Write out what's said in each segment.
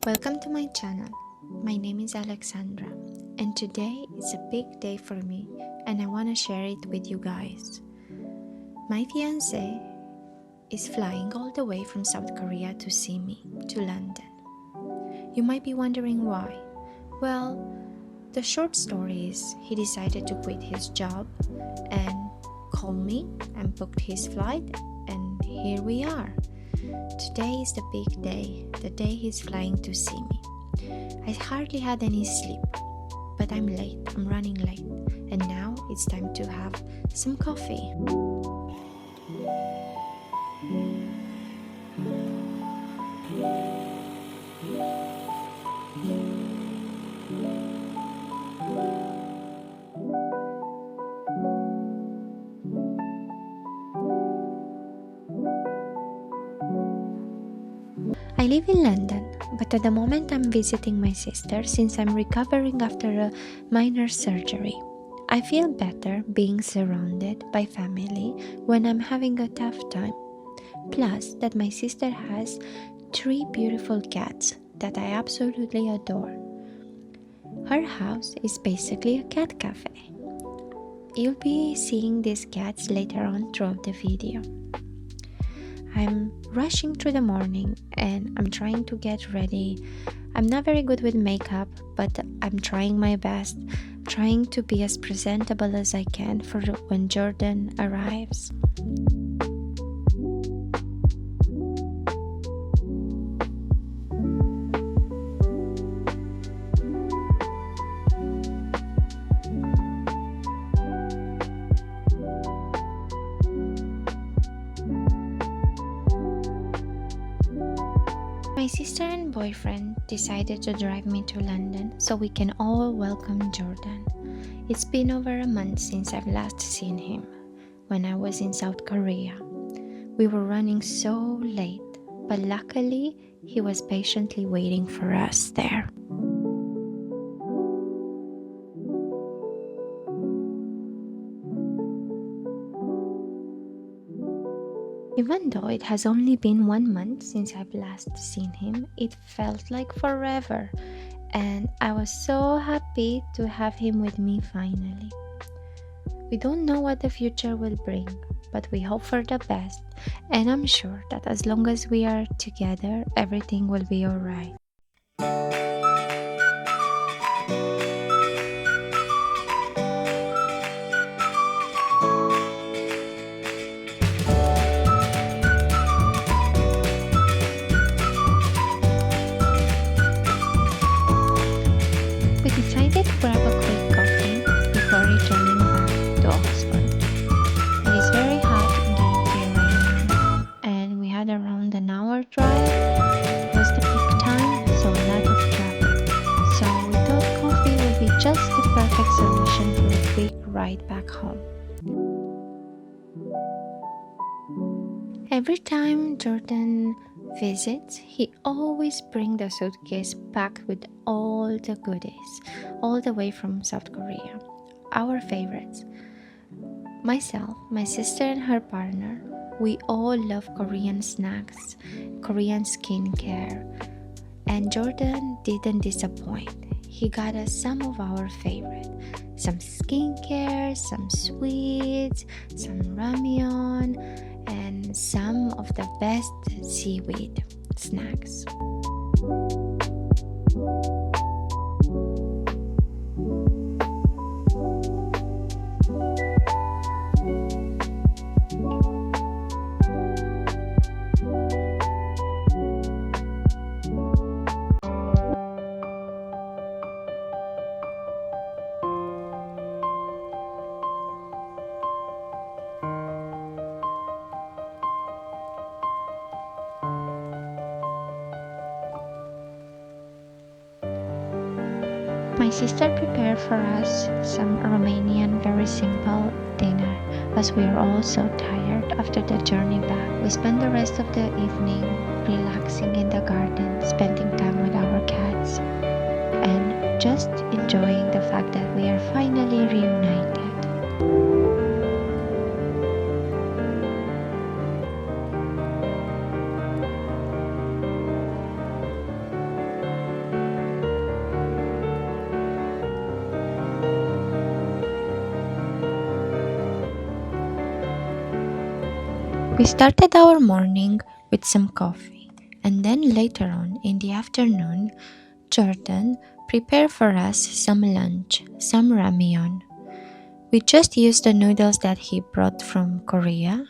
Welcome to my channel. My name is Alexandra, and today is a big day for me, and I want to share it with you guys. My fiancé is flying all the way from South Korea to see me to London. You might be wondering why. Well, the short story is he decided to quit his job and called me and booked his flight, and here we are. Today is the big day, the day he's flying to see me. I hardly had any sleep, but I'm running late, and now it's time to have some coffee. I live in London, but at the moment I'm visiting my sister since I'm recovering after a minor surgery. I feel better being surrounded by family when I'm having a tough time. Plus, that my sister has 3 beautiful cats that I absolutely adore. Her house is basically a cat cafe. You'll be seeing these cats later on throughout the video. I'm rushing through the morning and I'm trying to get ready. I'm not very good with makeup, but I'm trying my best, trying to be as presentable as I can for when Jordan arrives. My sister and boyfriend decided to drive me to London so we can all welcome Jordan. It's been over a month since I've last seen him, when I was in South Korea. We were running so late, but luckily he was patiently waiting for us there. Even though it has only been 1 month since I've last seen him, it felt like forever, and I was so happy to have him with me finally. We don't know what the future will bring, but we hope for the best, and I'm sure that as long as we are together, everything will be alright. We decided to grab a quick coffee before returning back to Oxford. It is very hot indeed here right now, and we had around an hour drive. It was the peak time, so a lot of traffic. So we thought coffee would be just the perfect solution for a quick ride back home. Every time Jordan visits, he always brings the suitcase packed with all the goodies, all the way from South Korea. Our favorites. Myself, my sister, and her partner, we all love Korean snacks, Korean skincare, and Jordan didn't disappoint. He got us some of our favorite, some skincare, some sweets, some ramen, and some of the best seaweed snacks. My sister prepared for us some Romanian very simple dinner as we are all so tired after the journey back. We spent the rest of the evening relaxing in the garden, spending time with our cats, and just enjoying the fact that we are finally reunited. We started our morning with some coffee, and then later on in the afternoon, Jordan prepared for us some lunch, some ramen. We just used the noodles that he brought from Korea.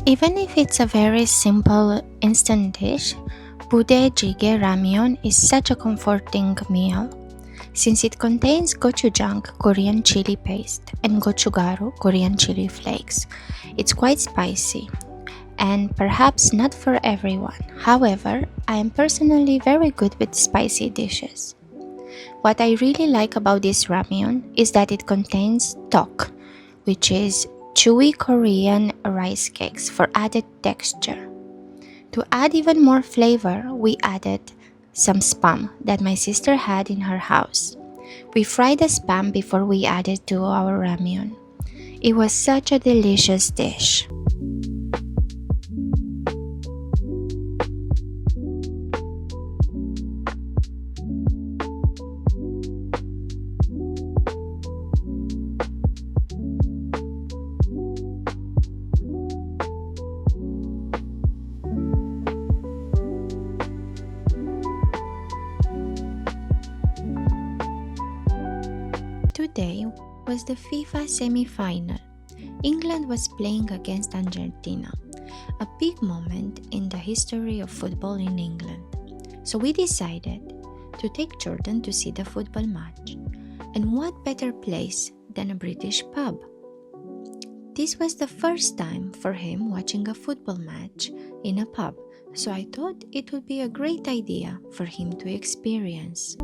Even if it's a very simple instant dish, budae jjigae ramyeon is such a comforting meal. Since it contains gochujang Korean chili paste and gochugaru Korean chili flakes, it's quite spicy and perhaps not for everyone. However, I am personally very good with spicy dishes. What I really like about this ramyeon is that it contains tok, which is chewy Korean rice cakes for added texture. To add even more flavor, we added some spam that my sister had in her house. We fried the spam before we added to our ramyeon. It was such a delicious dish. Today was the FIFA semi-final. England was playing against Argentina, a big moment in the history of football in England. So we decided to take Jordan to see the football match. And what better place than a British pub? This was the first time for him watching a football match in a pub, so I thought it would be a great idea for him to experience.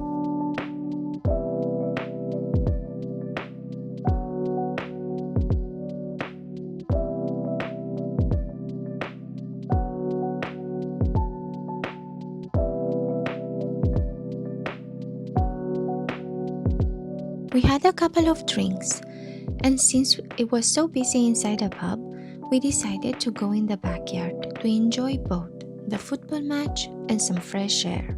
We had a couple of drinks, and since it was so busy inside the pub, we decided to go in the backyard to enjoy both the football match and some fresh air.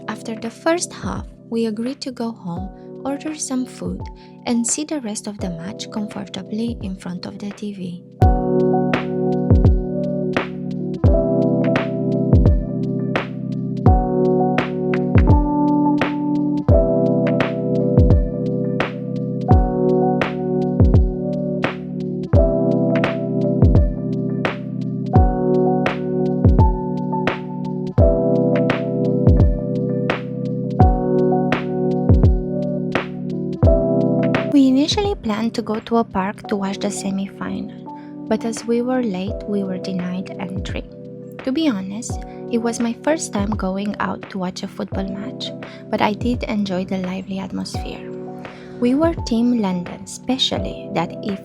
After the first half, we agreed to go home, order some food, and see the rest of the match comfortably in front of the TV. We initially planned to go to a park to watch the semi-final, but as we were late, we were denied entry. To be honest, it was my first time going out to watch a football match, but I did enjoy the lively atmosphere. We were Team London, especially that if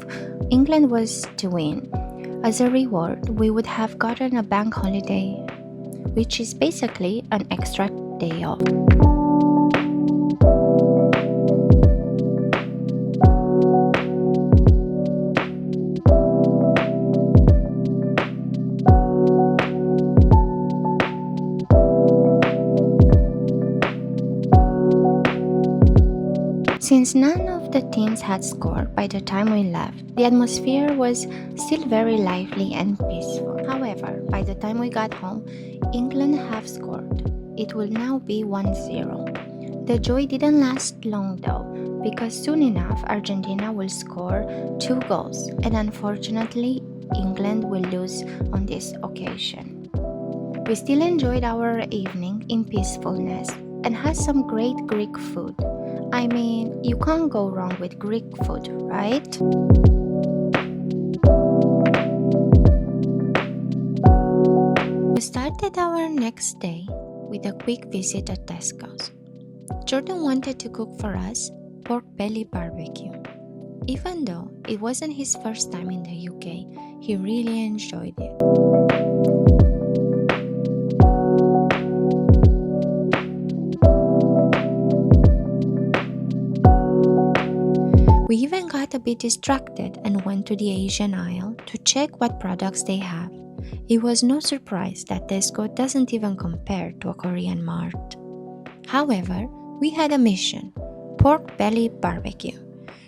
England was to win, as a reward, we would have gotten a bank holiday, which is basically an extra day off. Since none of the teams had scored by the time we left, the atmosphere was still very lively and peaceful. However, by the time we got home, England have scored. It will now be 1-0. The joy didn't last long though, because soon enough Argentina will score 2 goals, and unfortunately England will lose on this occasion. We still enjoyed our evening in peacefulness and had some great Greek food. I mean, you can't go wrong with Greek food, right? We started our next day with a quick visit at Tesco's. Jordan wanted to cook for us pork belly barbecue. Even though it wasn't his first time in the UK, He really enjoyed it. We even got a bit distracted and went to the Asian aisle to check what products they have. It was no surprise that Tesco doesn't even compare to a Korean mart. However, we had a mission: pork belly barbecue.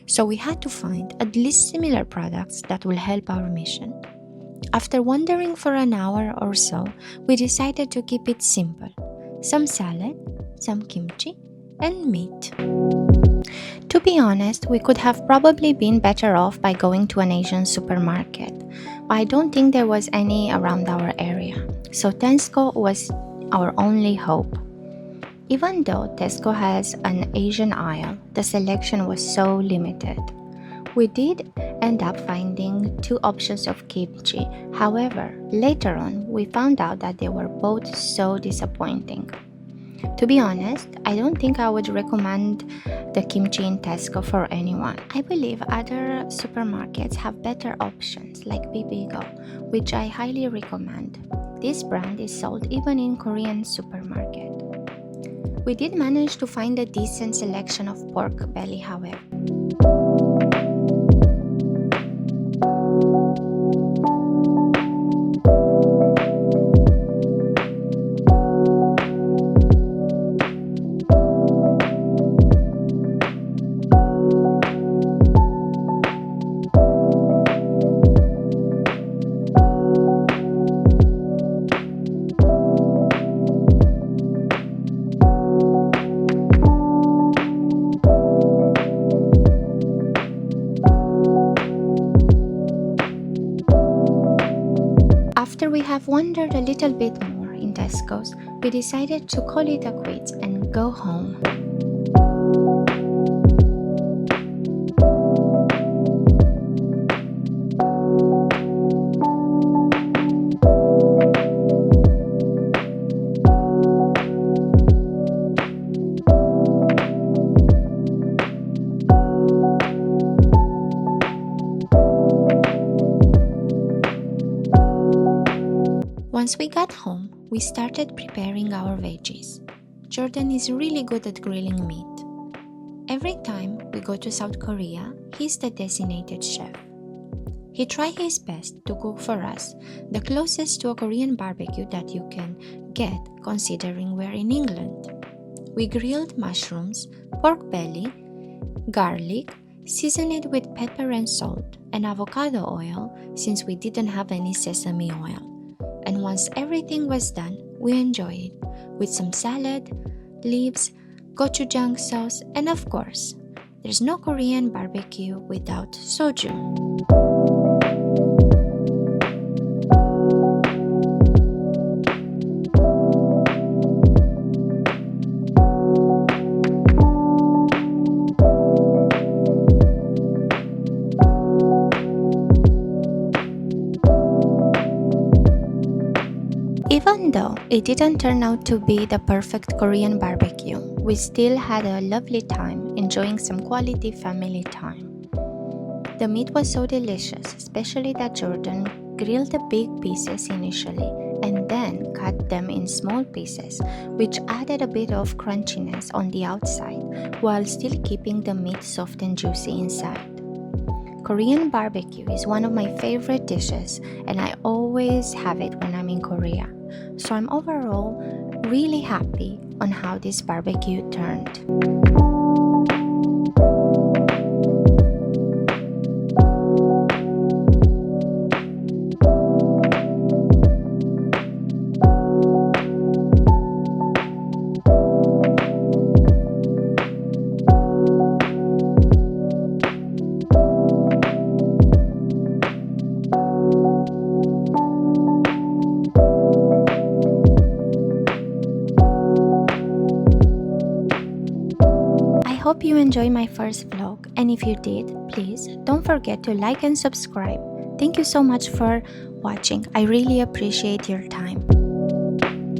So we had to find at least similar products that will help our mission. After wandering for an hour or so, we decided to keep it simple: some salad, some kimchi, and meat. To be honest, we could have probably been better off by going to an Asian supermarket, but I don't think there was any around our area, so Tesco was our only hope. Even though Tesco has an Asian aisle, the selection was so limited. We did end up finding two options of kimchi. However, later on, we found out that they were both so disappointing. To be honest, I don't think I would recommend the kimchi in Tesco for anyone. I believe other supermarkets have better options like Bibigo, which I highly recommend. This brand is sold even in Korean supermarket. We did manage to find a decent selection of pork belly, however. After we have wandered a little bit more in Tesco's, we decided to call it a quits and go home. Once we got home, we started preparing our veggies. Jordan is really good at grilling meat. Every time we go to South Korea, he's the designated chef. He tried his best to cook for us the closest to a Korean barbecue that you can get considering we're in England. We grilled mushrooms, pork belly, garlic, seasoned it with pepper and salt, and avocado oil since we didn't have any sesame oil. And once everything was done, we enjoyed it with some salad, leaves, gochujang sauce, and of course, there's no Korean barbecue without soju. Even though it didn't turn out to be the perfect Korean barbecue, we still had a lovely time enjoying some quality family time. The meat was so delicious, especially that Jordan grilled the big pieces initially and then cut them in small pieces, which added a bit of crunchiness on the outside while still keeping the meat soft and juicy inside. Korean barbecue is one of my favorite dishes, and I always have it when I'm in Korea. So I'm overall really happy on how this barbecue turned. I hope you enjoy my first vlog, and if you did, please don't forget to like and subscribe. Thank you so much for watching. I really appreciate your time.